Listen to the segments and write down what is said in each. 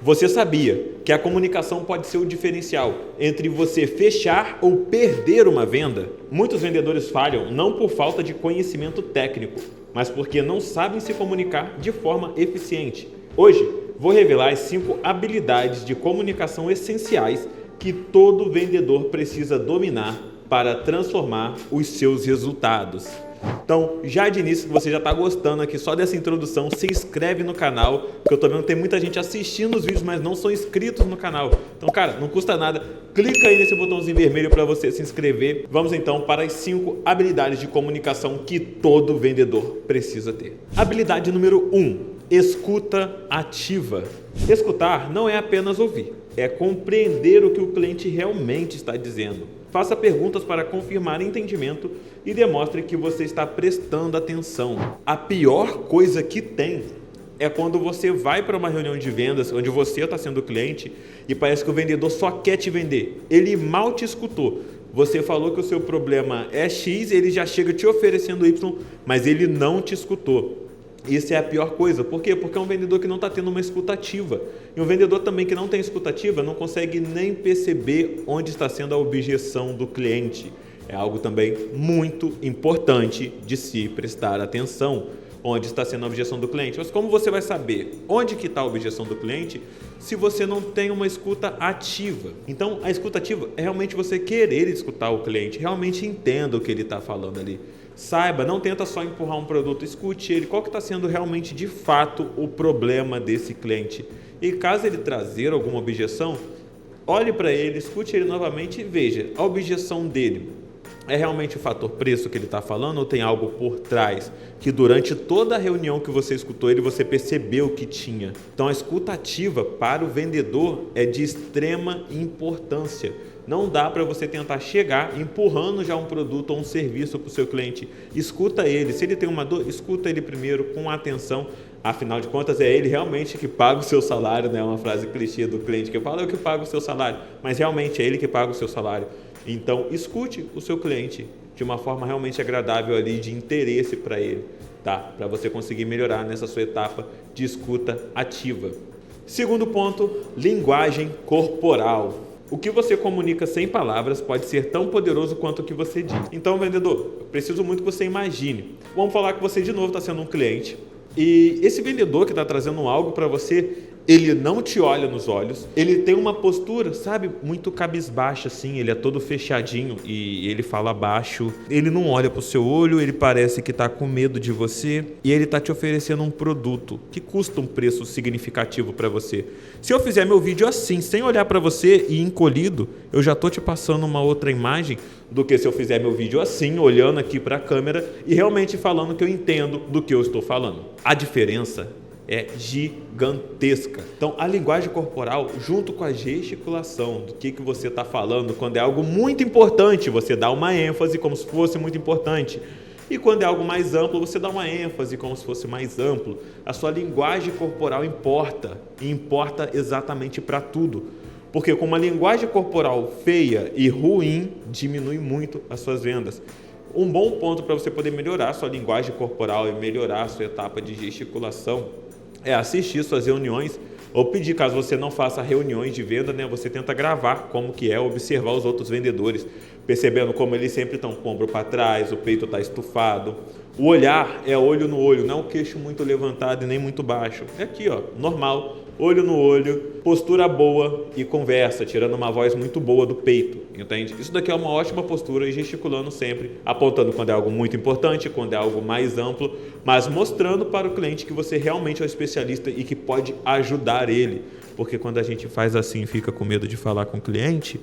Você sabia que a comunicação pode ser o diferencial entre você fechar ou perder uma venda? Muitos vendedores falham não por falta de conhecimento técnico, mas porque não sabem se comunicar de forma eficiente. Hoje, vou revelar as 5 habilidades de comunicação essenciais que todo vendedor precisa dominar para transformar os seus resultados. Então, já de início, se você já está gostando aqui só dessa introdução, se inscreve no canal, porque eu estou vendo que tem muita gente assistindo os vídeos, mas não são inscritos no canal. Então, cara, não custa nada, clica aí nesse botãozinho vermelho para você se inscrever. Vamos então para as 5 habilidades de comunicação que todo vendedor precisa ter. Habilidade número 1, escuta ativa. Escutar não é apenas ouvir, é compreender o que o cliente realmente está dizendo. Faça perguntas para confirmar entendimento e demonstre que você está prestando atenção. A pior coisa que tem é quando você vai para uma reunião de vendas onde você está sendo cliente e parece que o vendedor só quer te vender. Ele mal te escutou. Você falou que o seu problema é X, ele já chega te oferecendo Y, mas ele não te escutou. Isso é a pior coisa. Por quê? Porque é um vendedor que não está tendo uma escuta ativa. E um vendedor também que não tem escuta ativa não consegue nem perceber onde está sendo a objeção do cliente. É algo também muito importante de se prestar atenção, onde está sendo a objeção do cliente. Mas como você vai saber onde que está a objeção do cliente se você não tem uma escuta ativa? Então, a escuta ativa é realmente você querer escutar o cliente, realmente entenda o que ele está falando ali. Saiba, não tenta só empurrar um produto, escute ele, qual que está sendo realmente de fato o problema desse cliente. E caso ele trazer alguma objeção, olhe para ele, escute ele novamente e veja, a objeção dele é realmente o fator preço que ele está falando ou tem algo por trás que durante toda a reunião que você escutou ele, você percebeu que tinha? Então a escuta ativa para o vendedor é de extrema importância. Não dá para você tentar chegar empurrando já um produto ou um serviço para o seu cliente. Escuta ele. Se ele tem uma dor, escuta ele primeiro com atenção. Afinal de contas, é ele realmente que paga o seu salário, né? Uma frase clichê do cliente que fala, eu que pago o seu salário. Mas realmente é ele que paga o seu salário. Então, escute o seu cliente de uma forma realmente agradável ali, de interesse para ele, tá? Para você conseguir melhorar nessa sua etapa de escuta ativa. Segundo ponto, linguagem corporal. O que você comunica sem palavras pode ser tão poderoso quanto o que você diz. Então, vendedor, eu preciso muito que você imagine. Vamos falar que você de novo está sendo um cliente e esse vendedor que está trazendo algo para você, ele não te olha nos olhos, ele tem uma postura, sabe, muito cabisbaixa assim, ele é todo fechadinho e ele fala baixo, ele não olha para o seu olho, ele parece que está com medo de você e ele está te oferecendo um produto que custa um preço significativo para você. Se eu fizer meu vídeo assim, sem olhar para você e encolhido, eu já estou te passando uma outra imagem do que se eu fizer meu vídeo assim, olhando aqui para a câmera e realmente falando que eu entendo do que eu estou falando. A diferença é gigantesca. Então, a linguagem corporal, junto com a gesticulação, do que você está falando, quando é algo muito importante, você dá uma ênfase como se fosse muito importante. E quando é algo mais amplo, você dá uma ênfase como se fosse mais amplo. A sua linguagem corporal importa, e importa exatamente para tudo. Porque com uma linguagem corporal feia e ruim, diminui muito as suas vendas. Um bom ponto para você poder melhorar a sua linguagem corporal e melhorar a sua etapa de gesticulação é assistir suas reuniões ou pedir, caso você não faça reuniões de venda, né, você tenta gravar como que é, observar os outros vendedores, percebendo como eles sempre estão com o ombro para trás, o peito está estufado. O olhar é olho no olho, não é o queixo muito levantado e nem muito baixo. É aqui, ó, normal, olho no olho, postura boa e conversa, tirando uma voz muito boa do peito, entende? Isso daqui é uma ótima postura e gesticulando sempre, apontando quando é algo muito importante, quando é algo mais amplo, mas mostrando para o cliente que você realmente é um especialista e que pode ajudar ele, porque quando a gente faz assim e fica com medo de falar com o cliente,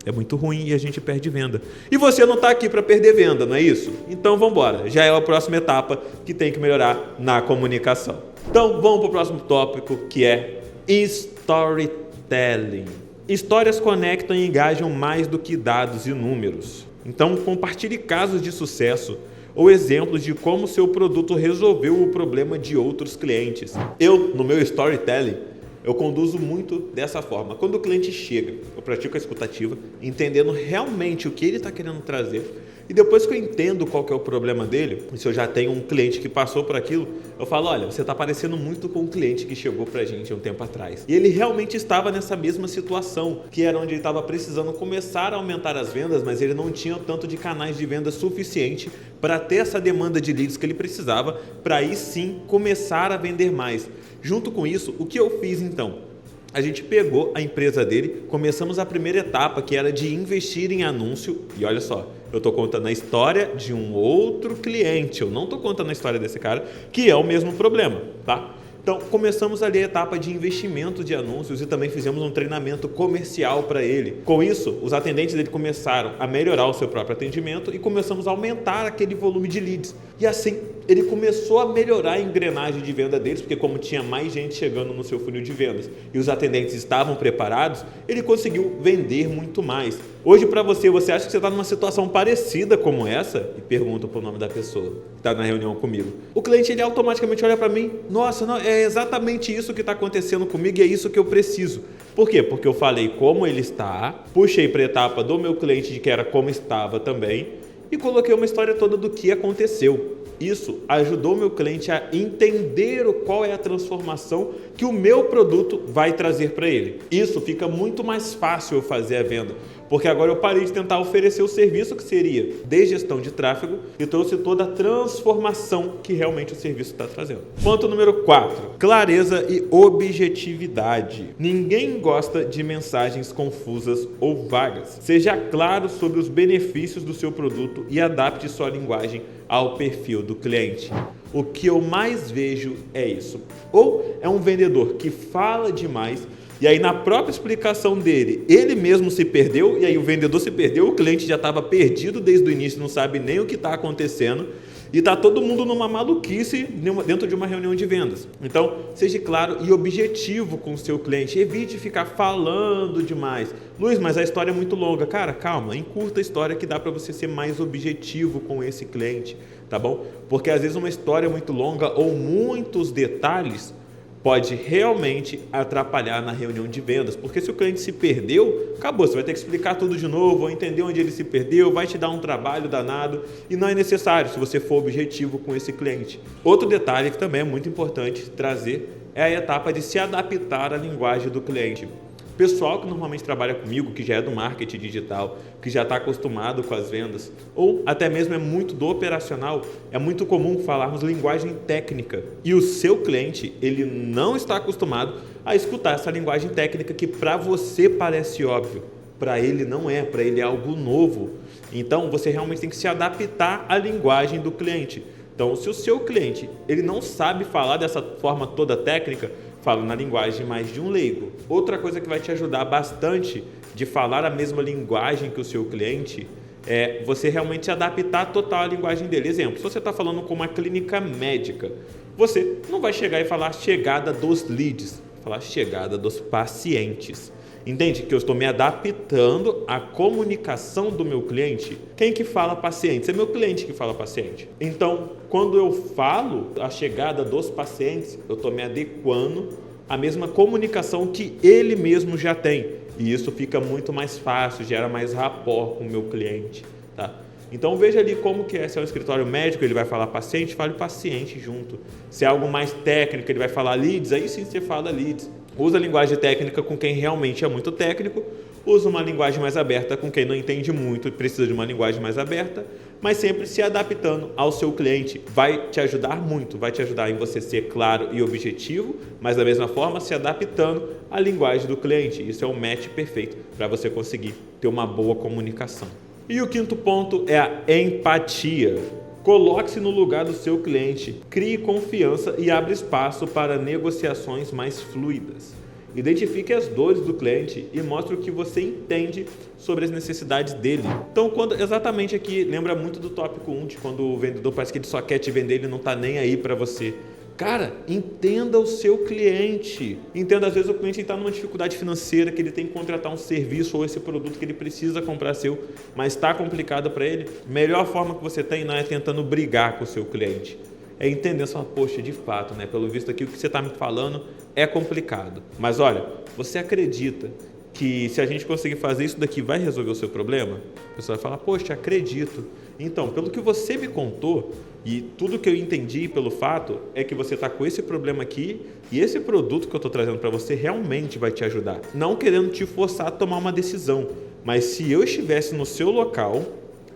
é muito ruim e a gente perde venda. E você não está aqui para perder venda, não é isso? Então vamos embora, já é a próxima etapa que tem que melhorar na comunicação. Então vamos para o próximo tópico, que é storytelling. Histórias conectam e engajam mais do que dados e números. Então compartilhe casos de sucesso ou exemplos de como seu produto resolveu o problema de outros clientes. Eu, no meu storytelling, eu conduzo muito dessa forma. Quando o cliente chega, eu pratico a escutativa, entendendo realmente o que ele está querendo trazer. E depois que eu entendo qual que é o problema dele, e se eu já tenho um cliente que passou por aquilo, eu falo, olha, você está parecendo muito com um cliente que chegou pra gente há um tempo atrás. E ele realmente estava nessa mesma situação, que era onde ele estava precisando começar a aumentar as vendas, mas ele não tinha o tanto de canais de venda suficiente para ter essa demanda de leads que ele precisava, para aí sim começar a vender mais. Junto com isso, o que eu fiz então? A gente pegou a empresa dele, começamos a primeira etapa, que era de investir em anúncio. E olha só, eu estou contando a história de um outro cliente, eu não estou contando a história desse cara, que é o mesmo problema, tá? Então, começamos ali a etapa de investimento de anúncios e também fizemos um treinamento comercial para ele. Com isso, os atendentes dele começaram a melhorar o seu próprio atendimento e começamos a aumentar aquele volume de leads. E assim, ele começou a melhorar a engrenagem de venda deles, porque como tinha mais gente chegando no seu funil de vendas e os atendentes estavam preparados, ele conseguiu vender muito mais. Hoje, para você acha que você está numa situação parecida como essa? E pergunta para o nome da pessoa que está na reunião comigo. O cliente, ele automaticamente olha para mim, nossa, não, é exatamente isso que está acontecendo comigo e é isso que eu preciso. Por quê? Porque eu falei como ele está, puxei para a etapa do meu cliente de que era como estava também e coloquei uma história toda do que aconteceu. Isso ajudou meu cliente a entender qual é a transformação que o meu produto vai trazer para ele. Isso fica muito mais fácil eu fazer a venda, porque agora eu parei de tentar oferecer o serviço que seria de gestão de tráfego e trouxe toda a transformação que realmente o serviço está trazendo. Ponto número 4, clareza e objetividade. Ninguém gosta de mensagens confusas ou vagas. Seja claro sobre os benefícios do seu produto e adapte sua linguagem ao perfil do cliente. O que eu mais vejo é isso. Ou é um vendedor que fala demais e aí na própria explicação dele, ele mesmo se perdeu e aí o vendedor se perdeu, o cliente já estava perdido desde o início, não sabe nem o que está acontecendo e está todo mundo numa maluquice dentro de uma reunião de vendas. Então, seja claro e objetivo com o seu cliente, evite ficar falando demais. Luiz, mas a história é muito longa. Cara, calma, encurta a história que dá para você ser mais objetivo com esse cliente, tá bom? Porque às vezes uma história muito longa ou muitos detalhes pode realmente atrapalhar na reunião de vendas, porque se o cliente se perdeu, acabou, você vai ter que explicar tudo de novo, ou entender onde ele se perdeu, vai te dar um trabalho danado e não é necessário se você for objetivo com esse cliente. Outro detalhe que também é muito importante trazer é a etapa de se adaptar à linguagem do cliente. Pessoal que normalmente trabalha comigo, que já é do marketing digital, que já está acostumado com as vendas, ou até mesmo é muito do operacional, é muito comum falarmos linguagem técnica. E o seu cliente, ele não está acostumado a escutar essa linguagem técnica que para você parece óbvio. Para ele não é, para ele é algo novo. Então, você realmente tem que se adaptar à linguagem do cliente. Então, se o seu cliente ele não sabe falar dessa forma toda técnica, fala na linguagem mais de um leigo. Outra coisa que vai te ajudar bastante de falar a mesma linguagem que o seu cliente é você realmente adaptar total a linguagem dele. Exemplo, se você está falando com uma clínica médica, você não vai chegar e falar chegada dos leads, falar chegada dos pacientes. Entende que eu estou me adaptando à comunicação do meu cliente? Quem que fala pacientes? É meu cliente que fala paciente. Então, quando eu falo a chegada dos pacientes, eu estou me adequando à mesma comunicação que ele mesmo já tem. E isso fica muito mais fácil, gera mais rapport com o meu cliente, tá? Então veja ali como que é, se é um escritório médico, ele vai falar paciente, fale paciente junto. Se é algo mais técnico, ele vai falar leads, aí sim você fala leads. Usa a linguagem técnica com quem realmente é muito técnico, usa uma linguagem mais aberta com quem não entende muito e precisa de uma linguagem mais aberta, mas sempre se adaptando ao seu cliente. Vai te ajudar muito, vai te ajudar em você ser claro e objetivo, mas da mesma forma se adaptando à linguagem do cliente. Isso é um match perfeito para você conseguir ter uma boa comunicação. E o quinto ponto é a empatia. Coloque-se no lugar do seu cliente, crie confiança e abra espaço para negociações mais fluidas. Identifique as dores do cliente e mostre o que você entende sobre as necessidades dele. Então, exatamente aqui, lembra muito do tópico 1, de quando o vendedor parece que ele só quer te vender, ele não está nem aí para você. Cara, entenda o seu cliente. Entenda, às vezes o cliente está numa dificuldade financeira, que ele tem que contratar um serviço ou esse produto que ele precisa comprar seu, mas está complicado para ele. A melhor forma que você tem não é tentando brigar com o seu cliente. É entender só, poxa, de fato, né? Pelo visto aqui o que você está me falando é complicado. Mas olha, você acredita que se a gente conseguir fazer isso daqui vai resolver o seu problema? A pessoa vai falar, poxa, acredito. Então, pelo que você me contou e tudo que eu entendi pelo fato é que você está com esse problema aqui e esse produto que eu estou trazendo para você realmente vai te ajudar. Não querendo te forçar a tomar uma decisão, mas se eu estivesse no seu local,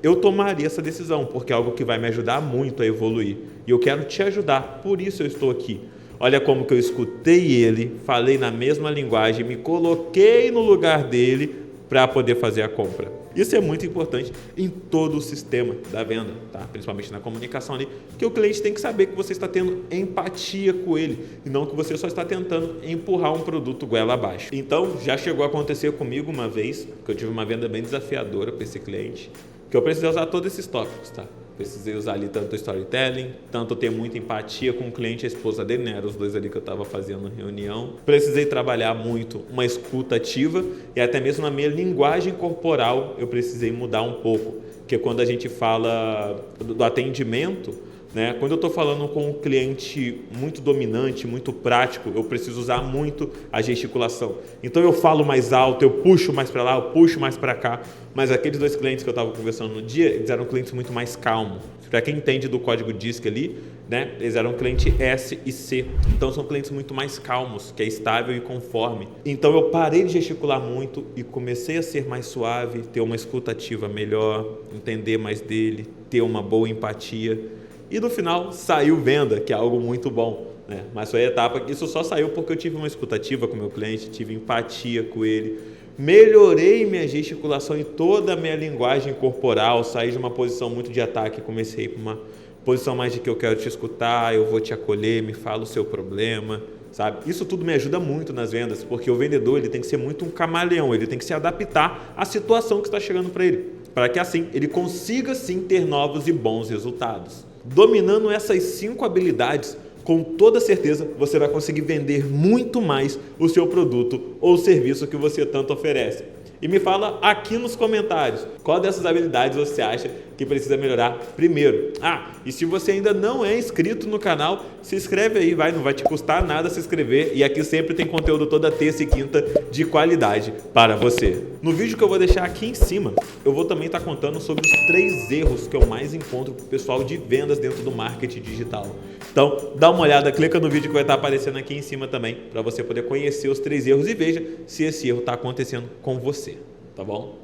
eu tomaria essa decisão, porque é algo que vai me ajudar muito a evoluir. E eu quero te ajudar, por isso eu estou aqui. Olha como que eu escutei ele, falei na mesma linguagem, me coloquei no lugar dele para poder fazer a compra. Isso é muito importante em todo o sistema da venda, tá? Principalmente na comunicação ali, que o cliente tem que saber que você está tendo empatia com ele e não que você só está tentando empurrar um produto goela abaixo. Então, já chegou a acontecer comigo uma vez, que eu tive uma venda bem desafiadora para esse cliente, que eu precisei usar todos esses tópicos, tá? Precisei usar ali tanto storytelling, tanto ter muita empatia com o cliente, a esposa dele, né? Eram os dois ali que eu estava fazendo reunião. Precisei trabalhar muito uma escuta ativa e até mesmo na minha linguagem corporal eu precisei mudar um pouco. Porque quando a gente fala do atendimento, né? Quando eu estou falando com um cliente muito dominante, muito prático, eu preciso usar muito a gesticulação. Então eu falo mais alto, eu puxo mais para lá, eu puxo mais para cá. Mas aqueles dois clientes que eu estava conversando no dia, eles eram clientes muito mais calmos. Para quem entende do código DISC ali, né? Eles eram cliente S e C. Então são clientes muito mais calmos, que é estável e conforme. Então eu parei de gesticular muito e comecei a ser mais suave, ter uma escuta ativa melhor, entender mais dele, ter uma boa empatia. E no final saiu venda, que é algo muito bom, né? Mas foi a etapa que isso só saiu porque eu tive uma escutativa com o meu cliente, tive empatia com ele, melhorei minha gesticulação e toda a minha linguagem corporal, saí de uma posição muito de ataque, comecei para uma posição mais de que eu quero te escutar, eu vou te acolher, me fala o seu problema, sabe? Isso tudo me ajuda muito nas vendas, porque o vendedor ele tem que ser muito um camaleão, ele tem que se adaptar à situação que está chegando para ele, para que assim ele consiga sim ter novos e bons resultados. Dominando essas 5 habilidades, com toda certeza você vai conseguir vender muito mais o seu produto ou serviço que você tanto oferece. E me fala aqui nos comentários qual dessas habilidades você acha que precisa melhorar primeiro. E se você ainda não é inscrito no canal, se inscreve aí, não vai te custar nada se inscrever. E aqui sempre tem conteúdo toda terça e quinta de qualidade para você. No vídeo que eu vou deixar aqui em cima, eu vou também estar contando sobre os 3 erros que eu mais encontro para o pessoal de vendas dentro do marketing digital. Então, dá uma olhada, clica no vídeo que vai estar aparecendo aqui em cima também, para você poder conhecer os 3 erros e veja se esse erro está acontecendo com você, tá bom?